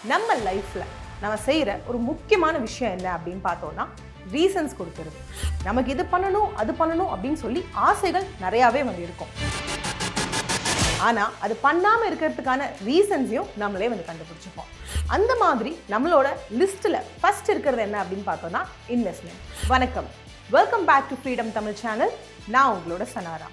நம்ம லைஃப்பில் நம்ம செய்கிற ஒரு முக்கியமான விஷயம் என்ன அப்படின்னு பார்த்தோம்னா ரீசன்ஸ் கொடுக்கறது. நமக்கு இது பண்ணணும் அது பண்ணணும் அப்படின்னு சொல்லி ஆசைகள் நிறையாவே வந்து இருக்கும். ஆனால் அது பண்ணாமல் இருக்கிறதுக்கான ரீசன்ஸையும் நம்மளே வந்து கண்டுபிடிச்சிப்போம். அந்த மாதிரி நம்மளோட லிஸ்ட்டில் ஃபர்ஸ்ட் இருக்கிறது என்ன அப்படின்னு பார்த்தோம்னா இன்வெஸ்ட்மெண்ட். வணக்கம், welcome back to freedom Tamil channel. நான் உங்களோட சனாரா.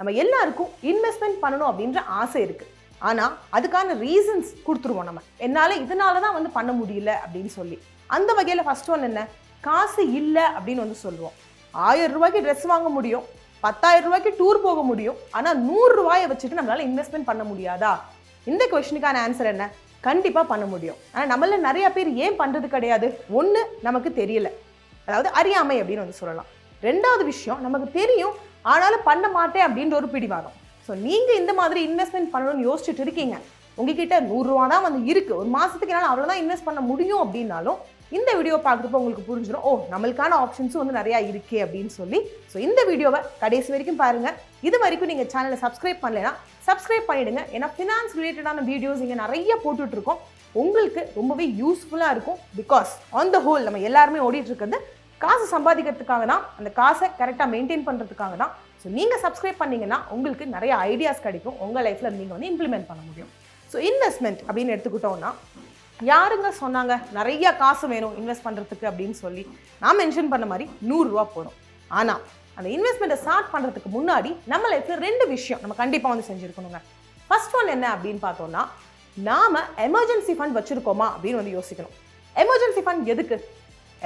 நம்ம எல்லாருக்கும் இன்வெஸ்ட்மெண்ட் பண்ணணும் அப்படின்ற ஆசை இருக்குது. ஆனால் அதுக்கான ரீசன்ஸ் கொடுத்துருவோம். நம்ம என்னால் இதனால தான் வந்து பண்ண முடியல அப்படின்னு சொல்லி. அந்த வகையில் ஃபர்ஸ்ட் ஒன் என்ன, காசு இல்லை அப்படின்னு வந்து சொல்லுவோம். 1000 ரூபாய்க்கு ட்ரெஸ் வாங்க முடியும், 10,000 ரூபாய்க்கு டூர் போக முடியும், ஆனால் 100 ரூபாயை வச்சுட்டு நம்மளால் இன்வெஸ்ட்மெண்ட் பண்ண முடியாதா? இந்த கொஸ்டினுக்கான ஆன்சர் என்ன, கண்டிப்பாக பண்ண முடியும். ஆனால் நம்மள நிறைய பேர் ஏன் பண்ணுறது கிடையாது? ஒன்று, நமக்கு தெரியல, அதாவது அறியாமை அப்படின்னு வந்து சொல்லலாம். ரெண்டாவது விஷயம், நமக்கு தெரியும் ஆனாலும் பண்ண மாட்டேன் அப்படின்ற ஒரு பிடிவாதம். ஸோ நீங்கள் இந்த மாதிரி இன்வெஸ்ட்மெண்ட் பண்ணணும்னு யோசிச்சுட்டு இருக்கீங்க, உங்ககிட்ட 100 ரூபா தான் வந்து இருக்குது, ஒரு மாதத்துக்கு என்னால் அவ்வளோதான் இன்வெஸ்ட் பண்ண முடியும் அப்படின்னாலும் இந்த வீடியோ பார்க்குறப்போ உங்களுக்கு புரிஞ்சிடும், ஓ நம்மளுக்கான ஆப்ஷன்ஸும் வந்து நிறையா இருக்கே அப்படின்னு சொல்லி. ஸோ இந்த வீடியோவை கடைசி வரைக்கும் பாருங்கள். இது வரைக்கும் நீங்கள் சேனலை சப்ஸ்கிரைப் பண்ணலைன்னா சப்ஸ்கிரைப் பண்ணிவிடுங்க. ஏன்னா ஃபினான்ஸ் ரிலேட்டடான வீடியோஸ் இங்கே நிறைய போட்டுட்ருக்கோம், உங்களுக்கு ரொம்பவே யூஸ்ஃபுல்லாக இருக்கும். பிகாஸ் ஆன் த ஹோல் நம்ம எல்லாருமே ஓடிட்டு இருக்கிறது காசு சம்பாதிக்கிறதுக்காக தான், அந்த காசை கரெக்டாக மெயின்டைன் பண்ணுறதுக்காக தான். ஸோ நீங்கள் சப்ஸ்கிரைப் பண்ணிங்கன்னா உங்களுக்கு நிறைய ஐடியாஸ் கிடைக்கும், உங்கள் லைஃப்பில் நீங்கள் வந்து இம்ப்ளிமெண்ட் பண்ண முடியும். ஸோ இன்வெஸ்ட்மெண்ட் அப்படின்னு எடுத்துக்கிட்டோம்னா யாருங்க சொன்னாங்க நிறைய காசு வேணும் இன்வெஸ்ட் பண்ணுறதுக்கு அப்படின்னு சொல்லி? நான் மென்ஷன் பண்ண மாதிரி 100 ரூபா போதும். ஆனால் அந்த இன்வெஸ்ட்மெண்ட்டை ஸ்டார்ட் பண்ணுறதுக்கு முன்னாடி நம்ம லைஃப்பில் 2 விஷயம் நம்ம கண்டிப்பாக வந்து செஞ்சுருக்கணுங்க. ஃபர்ஸ்ட் ஒன் என்ன அப்படின்னு பார்த்தோம்னா, நாம் எமர்ஜென்சி ஃபண்ட் வச்சுருக்கோமா அப்படின்னு வந்து யோசிக்கணும். எமர்ஜென்சி ஃபண்ட் எதுக்கு?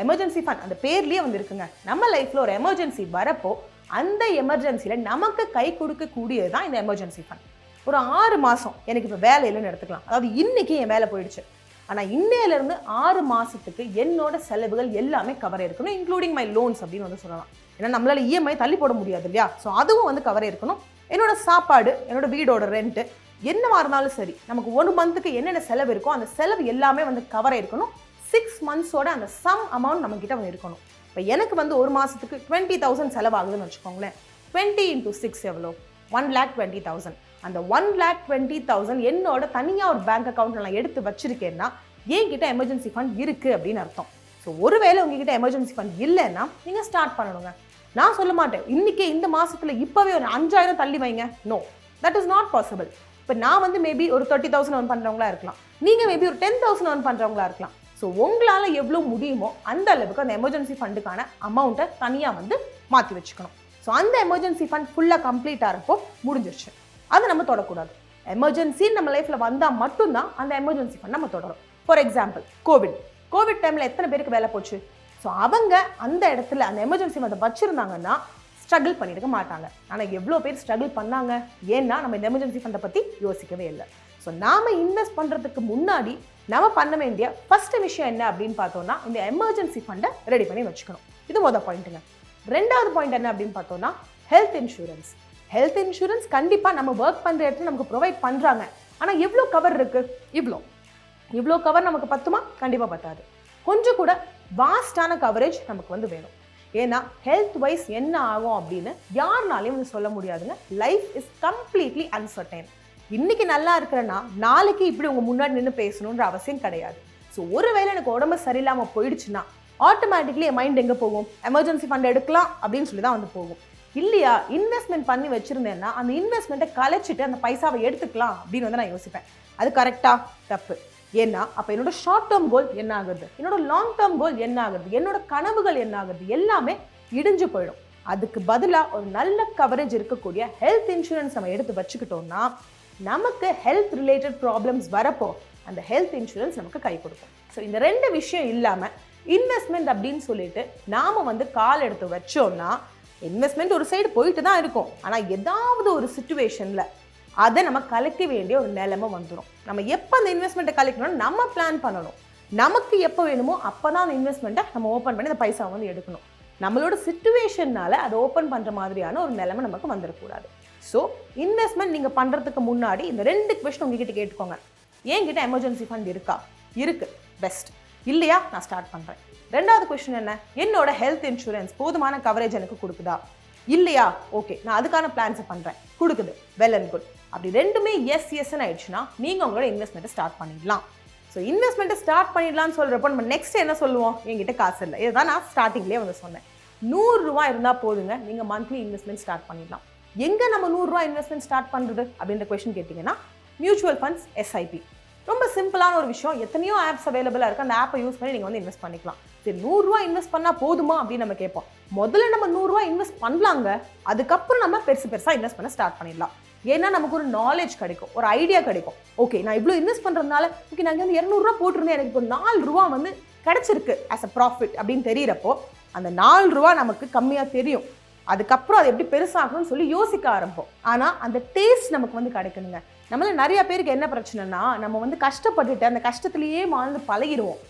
எமர்ஜென்சி ஃபண்ட் அந்த பேர்லேயே வந்து இருக்குங்க. நம்ம லைஃப்பில் ஒரு எமர்ஜென்சி வரப்போ அந்த எமர்ஜென்சியில் நமக்கு கை கொடுக்கக்கூடியது தான் இந்த எமர்ஜென்சி ஃபண்ட். ஒரு 6 மாதம் எனக்கு இப்போ வேலை இல்லைன்னு எடுத்துக்கலாம், அதாவது இன்றைக்கி என் வேலை போயிடுச்சு, ஆனால் இன்னையிலேருந்து 6 மாதத்துக்கு என்னோட செலவுகள் எல்லாமே கவர் இருக்கணும், இன்க்ளூடிங் மை லோன்ஸ் அப்படின்னு வந்து சொல்லலாம். ஏன்னா நம்மளால் இஎம்ஐ தள்ளி போட முடியாது இல்லையா? ஸோ அதுவும் வந்து கவர் இருக்கணும். என்னோட சாப்பாடு, என்னோட வீடோட ரெண்ட்டு, என்னவா இருந்தாலும் சரி, நமக்கு 1 மந்த்துக்கு என்னென்ன செலவு இருக்கோ அந்த செலவு எல்லாமே வந்து கவர் இருக்கணும். 6 மந்த்ஸோட அந்த சம் அமௌண்ட் நம்மக்கிட்ட வந்து இருக்கணும். இப்போ எனக்கு வந்து ஒரு மாதத்துக்கு 20,000 செலவாகுதுன்னு வச்சுக்கோங்களேன். 20 × 6 எவ்வளோ? 1,20,000. அந்த 1,20,000 என்னோட தனியாக ஒரு பேங்க் அக்கௌண்ட்டில் நான் எடுத்து வச்சுருக்கேன்னா என்கிட்ட எமர்ஜென்சி ஃபண்ட் இருக்குது அப்படின்னு அர்த்தம். ஸோ ஒருவேளை உங்ககிட்ட எமர்ஜென்சி ஃபண்ட் இல்லைன்னா நீங்கள் ஸ்டார்ட் பண்ணணுங்க. நான் சொல்ல மாட்டேன் இன்றைக்கே இந்த மாதத்தில் இப்போவே ஒரு 5,000 தள்ளி வைங்க. No, that is not possible. இப்போ நான் வந்து மேபி ஒரு 30,000 earn பண்ணுறவங்களா இருக்கலாம், நீங்கள் மேபி ஒரு 10,000 earn பண்ணுறவங்களா இருக்கலாம். ஸோ உங்களால் எவ்வளோ முடியுமோ அந்த அளவுக்கு அந்த எமர்ஜென்சி ஃபண்டுக்கான அமௌண்ட்டை தனியாக வந்து மாற்றி வச்சுக்கணும். ஸோ அந்த எமர்ஜென்சி ஃபண்ட் ஃபுல்லாக கம்ப்ளீட் ஆகிறப்போ முடிஞ்சிருச்சு, அதை நம்ம தொடக்கூடாது. எமர்ஜென்சி நம்ம லைஃப்பில் வந்தால் மட்டும்தான் அந்த எமர்ஜென்சி ஃபண்ட் நம்ம தொடரும். ஃபார் எக்ஸாம்பிள் கோவிட் டைமில் எத்தனை பேருக்கு வேலை போச்சு? ஸோ அவங்க அந்த இடத்துல அந்த எமர்ஜென்சி ஃபண்டை வச்சுருந்தாங்கன்னா ஸ்ட்ரகிள் பண்ணியிருக்க மாட்டாங்க. ஆனால் எவ்வளோ பேர் ஸ்ட்ரகிள் பண்ணாங்க? ஏன்னா நம்ம இந்த எமர்ஜென்சி ஃபண்டை பற்றி யோசிக்கவே இல்லை. ஸோ நாம் இன்வெஸ்ட் பண்ணுறதுக்கு முன்னாடி நம்ம பண்ண வேண்டிய ஃபர்ஸ்ட் விஷயம் என்ன அப்படின்னு பார்த்தோம்னா, இந்த எமர்ஜென்சி ஃபண்டை ரெடி பண்ணி வச்சுக்கணும். இது மொதல் பாயிண்ட்டுங்க. ரெண்டாவது பாயிண்ட் என்ன அப்படின்னு பார்த்தோம்னா, ஹெல்த் இன்சூரன்ஸ். ஹெல்த் இன்சூரன்ஸ் கண்டிப்பாக நம்ம ஒர்க் பண்ணுற இடத்துல நமக்கு ப்ரொவைட் பண்ணுறாங்க. ஆனால் எவ்வளோ கவர் இருக்குது? இவ்வளோ கவர் நமக்கு பத்துமா? கண்டிப்பாக பத்தாது. கொஞ்சம் கூட வாஸ்டான கவரேஜ் நமக்கு வந்து வேணும். ஏன்னா ஹெல்த் வைஸ் என்ன ஆகும் அப்படின்னு யாருனாலையும் வந்து சொல்ல முடியாதுங்க. Life is completely uncertain. இன்னைக்கு நல்லா இருக்கிறேன்னா நாளைக்கு இப்படி உங்கள் முன்னாடி நின்று பேசணுன்ற அவசியம் கிடையாது. ஸோ ஒருவேளை எனக்கு உடம்பு சரியில்லாமல் போயிடுச்சுன்னா ஆட்டோமேட்டிக்லி என் மைண்ட் எங்கே போகும்? எமர்ஜென்சி ஃபண்ட் எடுக்கலாம் அப்படின்னு சொல்லி தான் வந்து போகும். இல்லையா, இன்வெஸ்ட்மெண்ட் பண்ணி வச்சுருந்தேன்னா அந்த இன்வெஸ்ட்மெண்ட்டை கலைச்சிட்டு அந்த பைசாவை எடுத்துக்கலாம் அப்படின்னு வந்து நான் யோசிப்பேன். அது கரெக்டாக? தப்பு. ஏன்னா அப்போ என்னோட ஷார்ட் டேர்ம் கோல் என்ன ஆகுது, என்னோட லாங் டேர்ம் கோல் என்ன ஆகுது, என்னோட கனவுகள் என்ன ஆகுது, எல்லாமே இடிஞ்சு போயிடும். அதுக்கு பதிலாக ஒரு நல்ல கவரேஜ் இருக்கக்கூடிய ஹெல்த் இன்சூரன்ஸ் நம்ம எடுத்து வச்சுக்கிட்டோம்னா நமக்கு ஹெல்த் ரிலேட்டட் ப்ராப்ளம்ஸ் வரப்போ அந்த ஹெல்த் இன்சூரன்ஸ் நமக்கு கை கொடுக்கும். ஸோ இந்த 2 விஷயம் இல்லாமல் இன்வெஸ்ட்மெண்ட் அப்படின்னு சொல்லிட்டு நாம் வந்து கால் எடுத்து வச்சோம்னா இன்வெஸ்ட்மெண்ட் ஒரு சைடு போயிட்டு தான் இருக்கும், ஆனால் ஏதாவது ஒரு சிச்சுவேஷனில் அதை நம்ம கலைக்க வேண்டிய ஒரு நிலைமை வந்துடும். நம்ம எப்போ அந்த இன்வெஸ்ட்மெண்ட்டை கலைக்கணும்னு நம்ம பிளான் பண்ணணும். நமக்கு எப்போ வேணுமோ அப்போ தான் அந்த இன்வெஸ்ட்மெண்ட்டை நம்ம ஓப்பன் பண்ணி அந்த பைசாவை வந்து எடுக்கணும். நம்மளோட சிச்சுவேஷன்னால அதை ஓப்பன் பண்ணுற மாதிரியான ஒரு நிலைமை நமக்கு வந்துடக்கூடாது. ஸோ இன்வெஸ்ட்மெண்ட் நீங்கள் பண்ணுறதுக்கு முன்னாடி இந்த 2 கொஸ்டின் உங்ககிட்ட கேட்டுக்கோங்க. என்கிட்ட எமர்ஜென்சி ஃபண்ட் இருக்கா? இருக்குது, பெஸ்ட். இல்லையா, நான் ஸ்டார்ட் பண்ணுறேன். ரெண்டாவது கொஸ்டின் என்ன, என்னோட ஹெல்த் இன்சூரன்ஸ் போதுமான கவரேஜ் எனக்கு கொடுக்குதா? இல்லையா, ஓகே நான் அதுக்கான பிளான்ஸை பண்ணுறேன், கொடுக்குது, வெல் அண்ட் குட். அப்படி ரெண்டுமே எஸ்ன்னு ஆயிடுச்சுன்னா நீங்கள் உங்களோட இன்வெஸ்ட்மெண்ட்டை ஸ்டார்ட் பண்ணிடலாம். ஸோ இன்வெஸ்ட்மெண்ட்டை ஸ்டார்ட் பண்ணிடலாம்னு சொல்கிறப்போ நம்ம நெக்ஸ்ட் என்ன சொல்லுவோம், என்கிட்ட காசு இல்லை. இதுதான் நான் ஸ்டார்டிங்லேயே வந்து சொன்னேன். 100 ரூபா இருந்தால் போதுங்க, நீங்கள் மந்த்லி இன்வெஸ்ட்மெண்ட் ஸ்டார்ட் பண்ணிடலாம். எங்கே நம்ம 100 ரூபா இன்வெஸ்ட்மெண்ட் ஸ்டார்ட் பண்ணுறது அப்படின்ற கொஸ்டின் கேட்டிங்கன்னா, மியூச்சுவல் ஃபண்ட்ஸ், எஸ்ஐபி. ரொம்ப சிம்பிளான ஒரு விஷயம். எத்தனையோ ஆப்ஸ் அவைலபிளாக இருக்குது. அந்த ஆப்பை யூஸ் பண்ணி நீங்கள் வந்து இன்வெஸ்ட் பண்ணிக்கலாம். சரி, 100 ரூபா இன்வெஸ்ட் பண்ணால் போதுமா அப்படின்னு நம்ம கேட்போம். முதல்ல நம்ம 100 ரூபா இன்வெஸ்ட் பண்ணலாங்க, அதுக்கப்புறம் நம்ம பெருசாக இன்வெஸ்ட் பண்ண ஸ்டார்ட் பண்ணிடலாம். ஏன்னா நமக்கு ஒரு நாலேஜ் கிடைக்கும், ஒரு ஐடியா கிடைக்கும். ஓகே, நான் இவ்வளோ இன்வெஸ்ட் பண்ணுறதுனால ஓகே நான் வந்து 200 ரூபா போட்டிருந்தேன், எனக்கு இப்போ 4 ரூபா வந்து கிடைச்சிருக்கு ஆஸ் அ ப்ராஃபிட் அப்படின்னு தெரியிறப்போ அந்த 4 ரூபா நமக்கு கம்மியாக தெரியும். அதுக்கப்புறம் அது எப்படி பெருசாகணும்னு சொல்லி யோசிக்க ஆரம்பிப்போம். ஆனால் அந்த டேஸ்ட் நமக்கு வந்து கிடைக்கணுங்க. நம்மள நிறைய பேருக்கு என்ன பிரச்சனைனா, நம்ம வந்து கஷ்டப்பட்டுட்டு அந்த கஷ்டத்துலேயே வாழ்ந்து பழகிடுவோம்.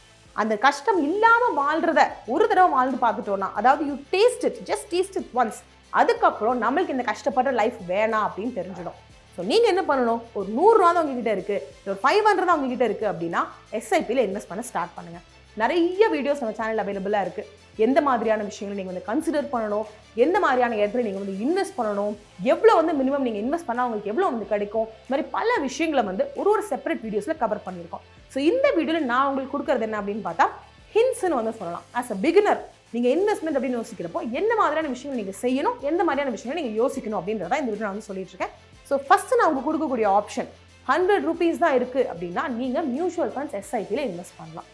அந்த கஷ்டம் இல்லாமல் வாழ்றத ஒரு தடவை வாழ்ந்து பார்த்துட்டோம்னா, அதாவது you taste it, just taste it once, அதுக்கப்புறம் நம்மளுக்கு இந்த கஷ்டப்படுற லைஃப் வேணாம் அப்படின்னு தெரிஞ்சிடும். ஸோ நீங்கள் என்ன பண்ணணும், ஒரு 100 ரூபா தான் உங்ககிட்ட இருக்குது, ஒரு 500 தான் உங்ககிட்ட இருக்குது அப்படின்னா எஸ்ஐபியில் இன்வெஸ்ட் பண்ண ஸ்டார்ட் பண்ணுங்கள். நிறைய வீடியோஸ் நம்ம சேனல் அவைலபிளாக இருக்குது. எந்த மாதிரியான விஷயங்களை நீங்கள் வந்து கன்சிடர் பண்ணணும், எந்த மாதிரியான இடத்துல நீங்கள் வந்து இன்வெஸ்ட் பண்ணணும், எவ்வளோ வந்து மினிமம் நீங்கள் இன்வெஸ்ட் பண்ணால் உங்களுக்கு எவ்வளோ வந்து கிடைக்கும், இந்த மாதிரி பல விஷயங்களை வந்து ஒரு செப்பரேட் வீடியோஸில் கவர் பண்ணியிருக்கோம். ஸோ இந்த வீடியோவில் நான் உங்களுக்கு கொடுக்குறது என்ன அப்படின்னு பார்த்தா, ஹிண்ட்ஸ்ன்னு வந்து சொல்லலாம். ஆஸ் அ பிகினர் நீங்கள் இன்வெஸ்ட்மெண்ட் அப்படின்னு யோசிக்கிறப்போ என்ன மாதிரியான விஷயங்கள் நீங்கள் செய்யணும், எந்த மாதிரியான விஷயங்கள் நீங்கள் யோசிக்கணும் அப்படின்றத இந்த வீடியோ நான் வந்து சொல்லிட்டு இருக்கேன். ஸோ ஃபஸ்ட்டு நான் உங்களுக்கு கொடுக்கக்கூடிய ஆப்ஷன் 100 ரூபீஸ் தான் இருக்குது அப்படின்னா நீங்கள் மியூச்சுவல் ஃபண்ட்ஸ், எஸ்ஐபியில் இன்வெஸ்ட் பண்ணலாம்.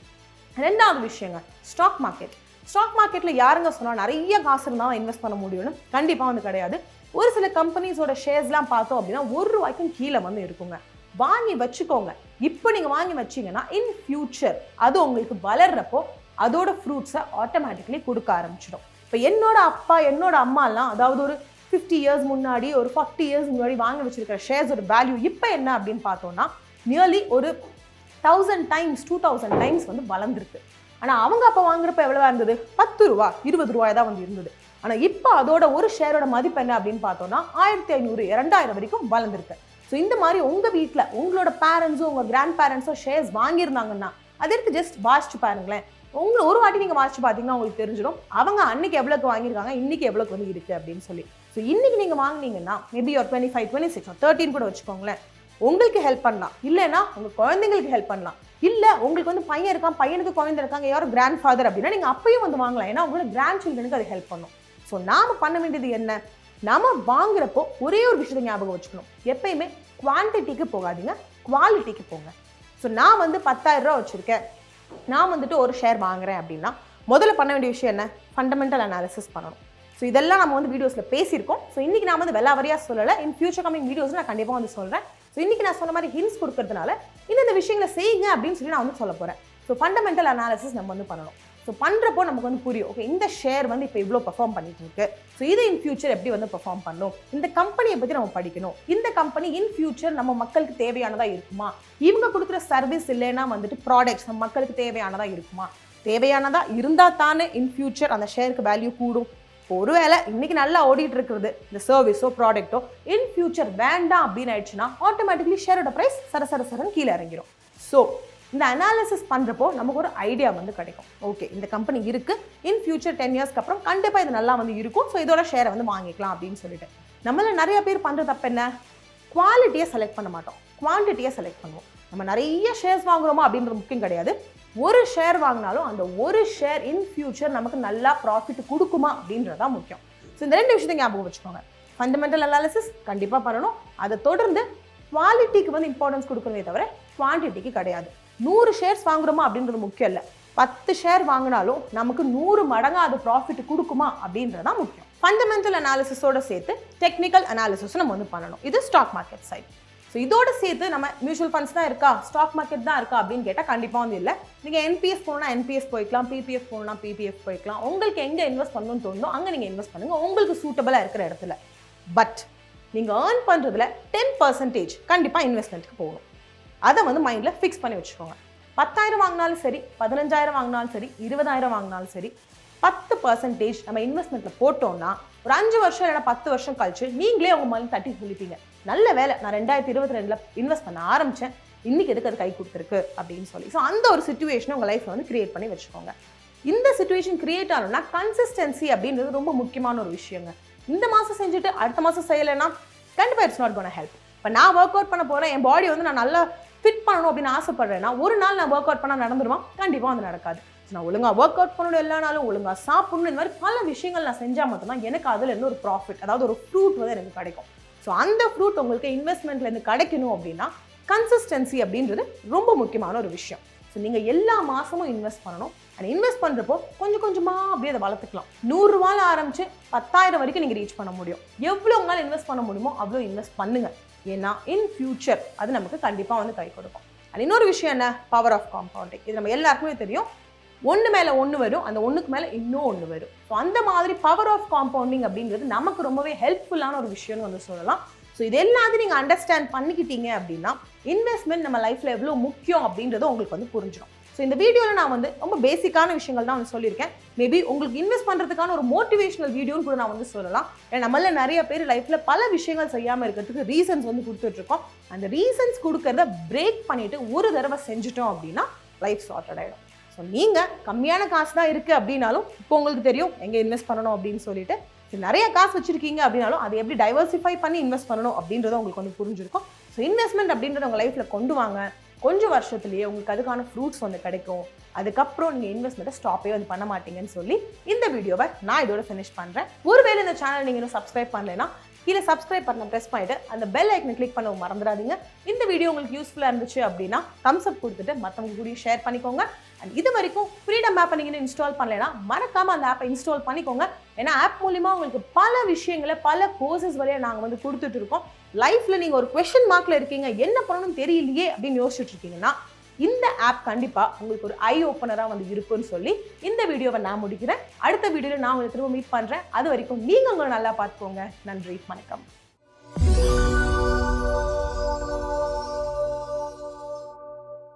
ரெண்டாவது விஷயங்க, ஸ்டாக் மார்க்கெட். ஸ்டாக் மார்க்கெட்டில் யாருங்க சொன்னால் நிறைய காசு இருந்தால் இன்வெஸ்ட் பண்ண முடியும்னு? கண்டிப்பாக வந்து கிடையாது. ஒரு சில கம்பெனிஸோட ஷேர்ஸ்லாம் பார்த்தோம் அப்படின்னா 1 ரூபாய்க்கும் கீழே வந்து இருக்குங்க. வாங்கி வச்சுக்கோங்க. இப்போ நீங்கள் வாங்கி வச்சிங்கன்னா இன் ஃபியூச்சர் அது உங்களுக்கு வளர்றப்போ அதோட ஃப்ரூட்ஸை ஆட்டோமேட்டிக்லி கொடுக்க ஆரம்பிச்சிடும். இப்போ என்னோட அப்பா, என்னோட அம்மாலாம், அதாவது ஒரு 50 இயர்ஸ் முன்னாடி, ஒரு 40 இயர்ஸ் முன்னாடி வாங்கி வச்சிருக்கிற ஷேர்ஸோட வேல்யூ இப்போ என்ன அப்படின்னு பார்த்தோம்னா நியர்லி ஒரு 1000 டைம்ஸ் 2000 டைம்ஸ் வந்து வளர்ந்துருக்கு. ஆனால் அவங்க அப்போ வாங்குறப்ப எவ்வளவா இருந்தது, 10 ரூபா 20 ரூபாய் தான் வந்து இருந்தது. ஆனால் இப்போ அதோட ஒரு ஷேரோட மதிப்பு என்ன அப்படின்னு பார்த்தோம்னா 1500 2000 வரைக்கும் வளர்ந்துருக்கு. ஸோ இந்த மாதிரி உங்கள் வீட்டில் உங்களோட பேரண்ட்ஸோ உங்கள் கிராண்ட் பேரண்ட்ஸோ ஷேர்ஸ் வாங்கியிருந்தாங்கன்னா அதை எடுத்து ஜஸ்ட் வாசிச்சு பாருங்களேன். உங்களை ஒரு வாட்டி நீங்கள் வாசிச்சு பார்த்தீங்கன்னா உங்களுக்கு தெரிஞ்சிடும் அவங்க அன்னைக்கு எவ்வளோக்கு வாங்கியிருக்காங்க, இன்னைக்கு எவ்வளோக்கு வந்து இருக்குது அப்படின்னு சொல்லி. ஸோ இன்னைக்கு நீங்கள் வாங்கினீங்கன்னா மேபி ஒரு 25 26 13 கூட வச்சுக்கோங்களேன், உங்களுக்கு ஹெல்ப் பண்ணலாம். இல்லைன்னா உங்கள் குழந்தைங்களுக்கு ஹெல்ப் பண்ணலாம். இல்லை உங்களுக்கு வந்து பையன் இருக்கான், பையனுக்கு குழந்தை இருக்காங்க, யாரும் கிராண்ட் ஃபாதர் அப்படின்னா நீங்கள் அப்பயும் வந்து வாங்கலாம். ஏன்னா உங்களோட கிராண்ட் சில்ட்ரனுக்கு அது ஹெல்ப் பண்ணும். ஸோ நாம் பண்ண வேண்டியது என்ன, நம்ம வாங்குறப்போ ஒரே ஒரு விஷயத்தை ஞாபகம் வச்சுக்கணும். எப்பயுமே குவான்டிட்டிக்கு போகாதீங்க, குவாலிட்டிக்கு போங்க. ஸோ நான் வந்து 10,000 ரூபா வச்சுருக்கேன், நான் வந்துட்டு ஒரு ஷேர் வாங்குறேன் அப்படின்னா முதல்ல பண்ண வேண்டிய விஷயம் என்ன, ஃபண்டமெண்டல் அனாலிசிஸ் பண்ணணும். ஸோ இதெல்லாம் நம்ம வந்து வீடியோஸில் பேசியிருக்கோம். ஸோ இன்றைக்கி நான் வந்து வெள்ளாவரியாக சொல்லலை, இன் ஃபியூச்சர் கமிங் வீடியோஸில் நான் கண்டிப்பாக வந்து சொல்கிறேன். ஸோ இன்றைக்கி நான் சொன்ன மாதிரி ஹிண்ட்ஸ் கொடுக்கறதுனால இந்த விஷயங்களை செய்யுங்க அப்படின்னு சொல்லி நான் வந்து சொல்ல போகிறேன். ஸோ ஃபண்டமெண்டல் அனாலிசிஸ் நம்ம வந்து பண்ணணும். ஸோ பண்ணுறப்போ நமக்கு வந்து புரியும், ஓகே இந்த ஷேர் வந்து இப்போ இவ்வளோ பெர்ஃபார்ம் பண்ணிட்டு இருக்கு, ஸோ இது இன் ஃபியூச்சர் எப்படி வந்து பெர்ஃபார்ம் பண்ணும், இந்த கம்பெனியை பற்றி நம்ம படிக்கணும், இந்த கம்பெனி இன் ஃபியூச்சர் நம்ம மக்களுக்கு தேவையானதாக இருக்குமா, இவங்க கொடுக்குற சர்வீஸ் இல்லைன்னா வந்துட்டு ப்ராடக்ட்ஸ் நம்ம மக்களுக்கு தேவையானதாக இருக்குமா, தேவையானதாக இருந்தால் தானே இன் ஃபியூச்சர் அந்த ஷேருக்கு வேல்யூ கூடும். ஒருவேளை இன்னைக்கு நல்லா ஓடிட்டு இருக்கிறது இந்த சர்வீஸோ ப்ராடக்ட்டோ இன் ஃபியூச்சர் வேண்டாம் அப்படின்னு ஆயிடுச்சுன்னா ஆட்டோமேட்டிக்லி ஷேரோட ப்ரைஸ் சரசரன்னு கீழே இறங்கிடும். ஸோ இந்த அனாலிசிஸ் பண்ணுறப்போ நமக்கு ஒரு ஐடியா வந்து கிடைக்கும். ஓகே இந்த கம்பெனி இருக்குது, இன் ஃபியூச்சர் 10 இயர்ஸ்க்கு அப்புறம் கண்டிப்பாக இது நல்லா வந்து இருக்கும், ஸோ இதோட ஷேரை வந்து வாங்கிக்கலாம் அப்படின்னு சொல்லிட்டு. நம்மள நிறைய பேர் பண்ணுற தப்பு என்ன, குவாலிட்டியை செலக்ட் பண்ண மாட்டோம், குவான்டிட்டியை செலக்ட் பண்ணுவோம். நம்ம நிறைய ஷேர்ஸ் வாங்குறோமா அப்படின்றது முக்கியம் கிடையாது. ஒரு ஷேர் வாங்கினாலும் அந்த ஒரு ஷேர் இன் ஃபியூச்சர் நமக்கு நல்லா ப்ராஃபிட் கொடுக்குமா அப்படின்றது தான் முக்கியம். ஸோ இந்த ரெண்டு விஷயத்தை ஞாபகம் வச்சுக்கோங்க. ஃபண்டமெண்டல் அனாலிசிஸ் கண்டிப்பாக பண்ணணும், அதை தொடர்ந்து குவாலிட்டிக்கு வந்து இம்பார்ட்டன்ஸ் கொடுக்கறதே தவிர குவான்டிட்டிக்கு கிடையாது. 100 ஷேர்ஸ் வாங்குறோமா அப்படின்றது முக்கியம் இல்லை, 10 ஷேர் வாங்கினாலும் நமக்கு 100 மடங்காக அது ப்ராஃபிட் கொடுக்குமா அப்படின்றது தான் முக்கியம். ஃபண்டமெண்டல் அனாலிசிஸோட சேர்த்து டெக்னிக்கல் அனாலிசிஸும் நம்ம வந்து பண்ணணும். இது ஸ்டாக் மார்க்கெட் சைட். ஸோ இதோட சேர்த்து நம்ம மியூச்சுவல் ஃபண்ட்ஸ் தான் இருக்கா, ஸ்டாக் மார்க்கெட் தான் இருக்கா அப்படின்னு கேட்டால் கண்டிப்பாக வந்து இல்லை. நீங்கள் என்பிஎஸ் போகணும்னா என்பிஎஸ் போய்க்கலாம், பிபிஎஃப் போகணும்னா பிபிஎஃப் போய்க்கலாம். உங்களுக்கு எங்கே இன்வெஸ்ட் பண்ணணும்னு தோணுதோ அங்கே நீங்கள் இன்வெஸ்ட் பண்ணுங்கள், உங்களுக்கு சூட்டபிளாக இருக்கிற இடத்துல. பட் நீங்கள் ஏர்ன் பண்ணுறதுல 10% கண்டிப்பாக இன்வெஸ்ட்மெண்ட்டுக்கு போகணும். அதை வந்து மைண்டில் ஃபிக்ஸ் பண்ணி வச்சுக்கோங்க. 10,000 வாங்கினாலும் சரி, 15,000 வாங்கினாலும் சரி, 20,000 வாங்கினாலும் சரி, 10% நம்ம இன்வெஸ்ட்மெண்ட்டில் போட்டோம்னா ஒரு 5 வருஷம் இல்லைனா 10 வருஷம் கழிச்சு நீங்களே உங்கள் மாதிரி தட்டி சொல்லிப்பீங்க, நல்ல வேலை நான் 2022 இன்வெஸ்ட் பண்ண ஆரம்பித்தேன், இன்றைக்கி எதுக்கு அது கை கொடுத்துருக்கு அப்படின்னு சொல்லி. ஸோ அந்த ஒரு சிச்சுவேஷனை உங்கள் லைஃப்பில் வந்து கிரியேட் பண்ணி வச்சுக்கோங்க. இந்த சிச்சுவேஷன் கிரியேட் ஆகணும்னா கன்சிஸ்டன்சி அப்படின்றது ரொம்ப முக்கியமான ஒரு விஷயங்க. இந்த மாதம் செஞ்சுட்டு அடுத்த மாதம் செய்யலைன்னா கண்டிப்பாக இட்ஸ் நாட் கோனா ஹெல்ப். இப்போ நான் ஒர்க் அவுட் பண்ண போகிறேன், என் பாடி வந்து நான் நல்லா ஃபிட் பண்ணணும் அப்படின்னு ஆசைப்படுறேன்னா ஒரு நாள் நான் ஒர்க் அவுட் பண்ணால் நடந்துருமா? கண்டிப்பாக வந்து நடக்காது. நான் ஒழுங்காக ஒர்க் அவுட் பண்ணணும், எல்லா நாளும் ஒழுங்காக சாப்பிடணும், இந்த மாதிரி பல விஷயங்கள் நான் செஞ்சால் மட்டும்தான் எனக்கு அதில் இருந்து ஒரு ப்ராஃபிட், அதாவது ஒரு ஃப்ரூட் வந்து எனக்கு கிடைக்கும். ஸோ அந்த ஃப்ரூட் உங்களுக்கு இன்வெஸ்ட்மெண்ட்லேருந்து கிடைக்கணும் அப்படின்னா கன்சிஸ்டன்சி அப்படின்றது ரொம்ப முக்கியமான ஒரு விஷயம். ஸோ நீங்கள் எல்லா மாதமும் இன்வெஸ்ட் பண்ணணும். அண்ட் இன்வெஸ்ட் பண்ணுறப்போ கொஞ்சம் கொஞ்சமாக அப்படியே அதை வளர்த்துக்கலாம். 100 ரூபாயில் ஆரம்பித்து 10,000 வரைக்கும் நீங்கள் ரீச் பண்ண முடியும். எவ்வளோ உங்களால் இன்வெஸ்ட் பண்ண முடியுமோ அவ்வளோ இன்வெஸ்ட் பண்ணுங்கள். ஏன்னா இன் ஃபியூச்சர் அது நமக்கு கண்டிப்பாக வந்து கை கொடுக்கும். அண்ட் இன்னொரு விஷயம் என்ன, பவர் ஆஃப் காம்பவுண்டிங். இது நம்ம எல்லாருக்குமே தெரியும். ஒன்று மேலே ஒன்று வரும், அந்த ஒன்றுக்கு மேலே இன்னும் ஒன்று வரும். ஸோ அந்த மாதிரி பவர் ஆஃப் காம்பவுண்டிங் அப்படின்றது நமக்கு ரொம்பவே ஹெல்ப்ஃபுல்லான ஒரு விஷயம்னு வந்து சொல்லலாம். ஸோ இது எல்லாத்தையும் நீங்கள் அண்டர்ஸ்டாண்ட் பண்ணிக்கிட்டீங்க அப்படின்னா இன்வெஸ்ட்மெண்ட் நம்ம லைஃப்பில் எவ்வளோ முக்கியம் அப்படின்றத உங்களுக்கு வந்து புரிஞ்சிடும். ஸோ இந்த வீடியோவில் நான் வந்து ரொம்ப பேசிக்கான விஷயங்கள் தான் வந்து சொல்லியிருக்கேன். மேபி உங்களுக்கு இன்வெஸ்ட் பண்ணுறதுக்கான ஒரு மோட்டிவேஷனல் வீடியோன்னு கூட நான் வந்து சொல்லலாம். ஏன்னா நம்மள நிறைய பேர் லைஃப்பில் பல விஷயங்கள் செய்யாமல் இருக்கிறதுக்கு ரீசன்ஸ் வந்து கொடுத்துட்ருக்கோம். அந்த ரீசன்ஸ் கொடுக்கறத பிரேக் பண்ணிவிட்டு ஒரு தடவை செஞ்சுட்டோம் அப்படின்னா லைஃப் சார்ட்டட் ஆகிடும். ஸோ நீங்கள் கம்மியான காசு தான் இருக்குது அப்படின்னாலும் இப்போ உங்களுக்கு தெரியும் எங்கே இன்வெஸ்ட் பண்ணணும் அப்படின்னு சொல்லிட்டு. நிறைய காசு வச்சுருக்கீங்க அப்படின்னாலும் அதை எப்படி டைவர்சிஃபை பண்ணி இன்வெஸ்ட் பண்ணணும் அப்படின்றத உங்களுக்கு வந்து புரிஞ்சிருக்கும். ஸோ இன்வெஸ்ட்மெண்ட் அப்படின்றத உங்கள் லைஃப்பில் கொண்டு வாங்க. கொஞ்சம் வருஷத்துலேயே உங்களுக்கு அதுக்கான ஃப்ரூட்ஸ் வந்து கிடைக்கும். அதுக்கப்புறம் நீங்கள் இன்வெஸ்ட்மெண்ட்டை ஸ்டாப்பே வந்து பண்ண மாட்டீங்கன்னு சொல்லி இந்த வீடியோவை நான் இதோட ஃபினிஷ் பண்ணுறேன். ஒருவேளை இந்த சேனல் நீங்கள் இன்னும் சப்ஸ்கிரைப் பண்ணலைன்னா கீழே சப்ஸ்கிரைப் பண்ண ப்ரெஸ் பண்ணிட்டு அந்த பெல் ஐக்கனை கிளிக் பண்ண மறந்துடாதீங்க. இந்த வீடியோ உங்களுக்கு யூஸ்ஃபுல்லாக இருந்துச்சு அப்படின்னா தம்ஸ் அப் கொடுத்துட்டு மற்றவங்க கூட ஷேர் பண்ணிக்கோங்க. அண்ட் இது வரைக்கும் ஃப்ரீடம் ஆப்பை நீங்கள் இன்ஸ்டால் பண்ணலைன்னா மறக்காமல் அந்த ஆப்பை இன்ஸ்டால் பண்ணிக்கோங்க. ஏன்னா ஆப் மூலிமா உங்களுக்கு பல விஷயங்களை பல கோர்சஸ் வரையாக நாங்கள் வந்து கொடுத்துட்டு இருக்கோம். லைஃப்பில் நீங்கள் ஒரு குவெஸ்சன் மார்க்கில் இருக்கீங்க, என்ன பண்ணணும்னு தெரியலையே அப்படின்னு யோசிச்சுட்டு இருக்கீங்கன்னா இந்த ஆப் கண்டிப்பாக உங்களுக்கு ஒரு ஐ ஓப்பனராக வந்து இருக்குன்னு சொல்லி இந்த வீடியோவை நான் முடிக்கிறேன். அடுத்த வீடியோவில் நான் உங்களுக்கு திரும்ப மீட் பண்ணுறேன். அது வரைக்கும் நீங்கள் உங்களை நல்லா பார்த்துக்கோங்க. நன்றி, வணக்கம்.